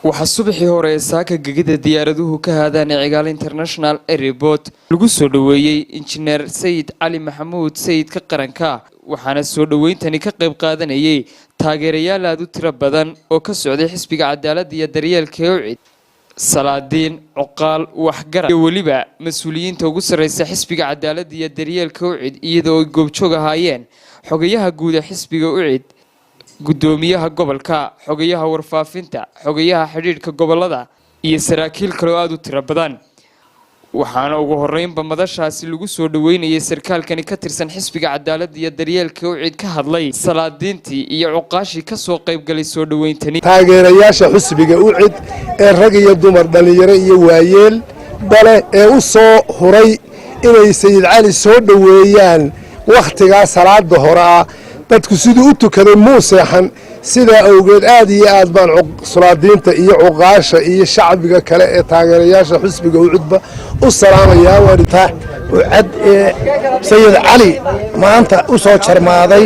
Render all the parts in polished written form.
waxaa subaxii hore saaka gegida diyaaraduhu ka haadaan cigaal international airport lagu soo dhaweeyay injineer sayid cali maxamuud sayidka qaranka waxaana soo dhaweyntani ka qayb qaadanayay taageerayaal aad u tiro badan oo ka socday xisbiga cadaaladda iyo daryeelka UCID salaadiin cuqaal waxgarad iyo waliba mas'uuliyiinta ugu sareysa xisbiga cadaaladda iyo daryeelka UCID iyadoo ay goobjoog ahaayeen xogayaha guud ee xisbiga UCID gudoomiyaha gobolka xogayaha warfaafinta xogayaha xiriirka gobolada iyo saraakiil kale oo aad u tiro badan waxaana ugu horeynba madashaasi lagu soo dhaweynayay sarkaalkani ka tirsan xisbiga cadaaladda iyo daryeelka UCID ka hadlay salaadiintii iyo cuqaashii ka soo qayb galay soo dhaweyntani taageerayaasha xisbiga UCID ee rag iyo dumar dhalinyaro iyo waayeel bale ee u soo huray inay sayid cali soo dhaweeyaan waqtiga salaada hore dadku sidoo u tukaday muuseexan sida awgeed aad iyo aad baan salaadiinta iyo cuqaasha iyo shacbiga kale ee taageerayaasha xisbiga UCIDba u salaamayaa warita UCID sayid cali maanta u soo jarmaaday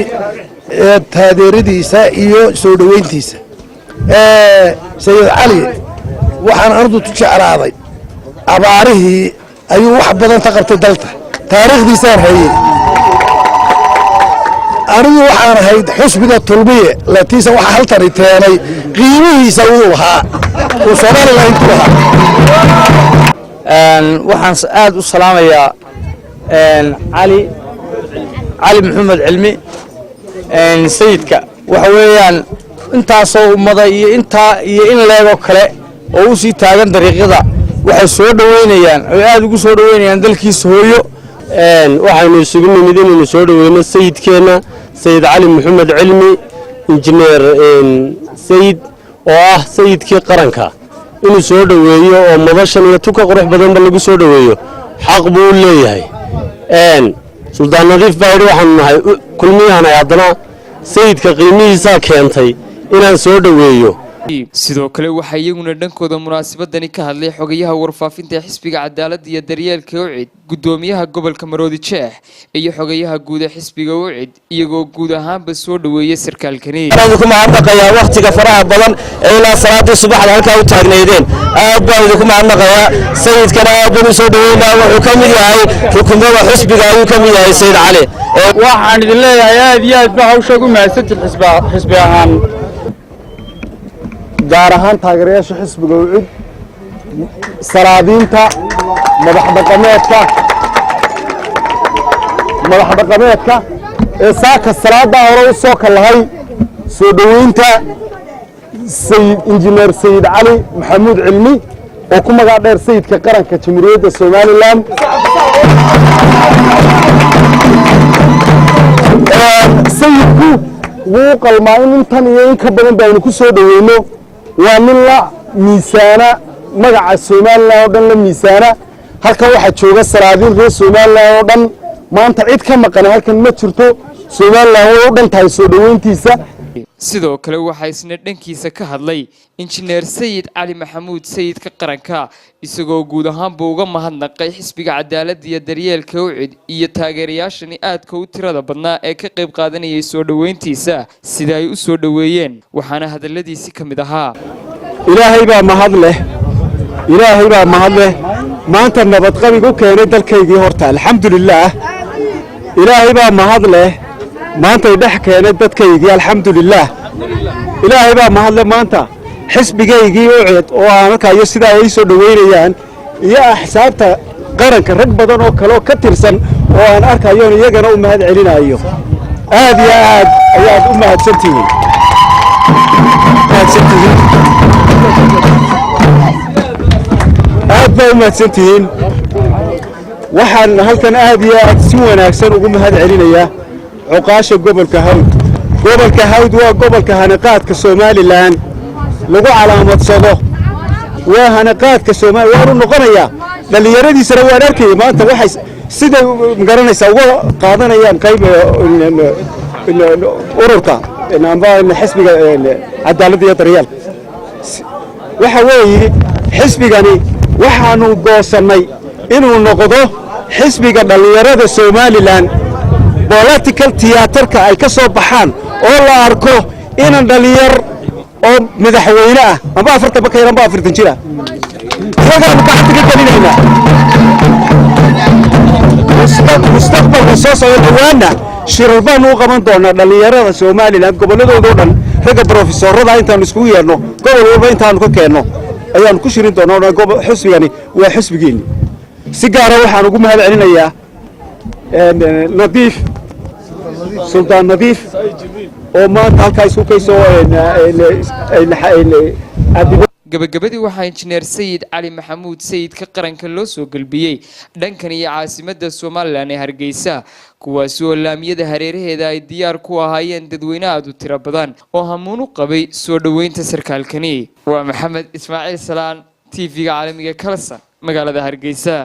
taageeradiisa iyo soo dhaweyntiisa sayid cali waxaan ardu jeclaaday abaarihii ayuu wax badan ka qabtay dalka taariikhdiisaan hayay anigu waxaan ahayd xusbiga tulmiye latiisa waxa haltani teenay qiimihiisa uu lahaa oo Soomaaliland ku lahaa waxaan aad u salaamayaa cali maxamed cilmi sayidka waxa weeyaan intaasoo ummada iyo intaa iyo in leego kale oo u sii taagan dariiqada waxay soo dhaweynayaan oo aad ugu soo dhaweynayaan dalkiisa hooyo waxaanu isugu nimid inaynu soo dhaweyno sayidkeena sayid cali maxamed cilmi injineer sayid oo ah sayidkii qaranka inuu soo dhaweeyo oo madashan iyo tuka qurux badanba lagu soo dhaweeyo xaq buu leeyahay suldaan nadiif baa waxaan nahay kulmiyahana haddana sayidka qiimihiisa keentay inaan soo dhaweeyo sidoo kale waxa iyaguna dhankooda munaasabadani ka hadlay xogayaha warfaafinta xisbiga cadaaladda iyo daryeelka UCID gudoomiyaha gobolka Maroodi Jeex iyo xogayaha guud ee xisbiga UCID iyagoo guud ahaanba soo dhaweeyay sarkaalkani waxaan ku mahadnaqayaa waqtiga faraha badan ee ilaa salaadii subaxda halka u taagneedeen aad baan ku mahadnaqayaa sayidkana aad baan soo dhaweynaa wuxuu ka mid yahay xukuumadda xisbiga ayuu ka mid yahay sayid cali waxaan idin leeyahay aad iyo aad baa hawsha ugu mahadsantahay xisbi ahaan gaar ahaan taageerayaasha xisbiga UCID salaadiinta madax dhaqameedka ee saaka salaada hore u soo kalahay soo dhaweynta sayid injineer sayid cali maxamuud cilmi oo ku magac dheer sayidka qaranka jamhuuriyadda Soomaaliland sayidku wuu qalmaa in intan iyo in ka badan baynu ku soo dhaweyno waa min la miisaana magaca Soomaaliland oo dhan la miisaana halka waxa jooga salaadiin reer Soomaaliland oo dhan maanta cid ka maqan halkan ma jirto Soomaaliland oo dhan tahay soo dhaweyntiisa sidoo kale waxa isna dhankiisa ka hadlay injineer sayid cali maxamuud sayidka qaranka isagoo guud ahaanba uga mahadnaqay xisbiga cadaaladda iyo daryeelka UCID iyo taageerayaashani aadka u tirada badnaa ee ka qayb qaadanayay soo dhaweyntiisa sida ay u soo dhaweeyeen waxaana hadaladiisi ka mid ahaa ilaahay baa mahad leh maanta nabad qabig u keenay dalkaygii horta alxamdulillaah ilaahay baa mahad leh maanta dhex keenay dadkaygii alxamdulillaah ilaahay baa mahad leh maanta xisbigaygii UCID oo aan halkaayo sidaa ay soo dhaweynayaan iyo axsaabta qaranka rag badan oo kale oo ka tirsan oo aan arkayo iyagana u mahad celinayo aad iyo aad ayaad u mahadsantihiin aad baa u mahadsantihiin waxaan halkan aad iyo aad si wanaagsan ugu mahad celinayaa cuqaasha gobolka hawd waa gobolka hanaqaadka Soomaaliland lagu calaamadsado waa hanaqaadka Soomaaliland waanu noqonayaa dhalinyaradiisana waan arkay maanta waxay sida garanaysaa uga qaadanayaan qayb ururka xisbiga cadaaladda iyo daryeelka waxa weeye xisbigani waxaanu goosanay inuu noqdo xisbiga dhalinyarada Soomaaliland political theater ay ka soo baxaan oo la arko in dhalinyar oo madaxweyne ah amba 40 ba ka yaran ba 40 jira ragana gacanta ka gelinayna mustaqbalka soo socda waana shirar baan u qaban doonaa dhalinyarada Soomaaliland goboladooda oo dhan raga professorada intaan isku yeerno gobol walba intaan ka keenno ayaan ku shirin doonaa xisbigani waa xisbigeeni si gaar ah waxaan ugu mahad celinayaa nadiif Sultan Nadiif oo maanta halkaas ku kaysoo gabagabadii waxaa injineer sayid cali maxamuud sayid ka qaranka loo soo galbiyey dhankan iyo caasimadda Soomaaliland ee Hargeysa kuwaas oo laamiyada hareeraheeda ay diyaar ku ahaayeen dadweyne aad u tiro badan oo hamuun u qabay soo dhaweynta sarkaalkani waa maxamed ismaaciil salaan TV-ga caalamiga Kalsan magaalada Hargeysa.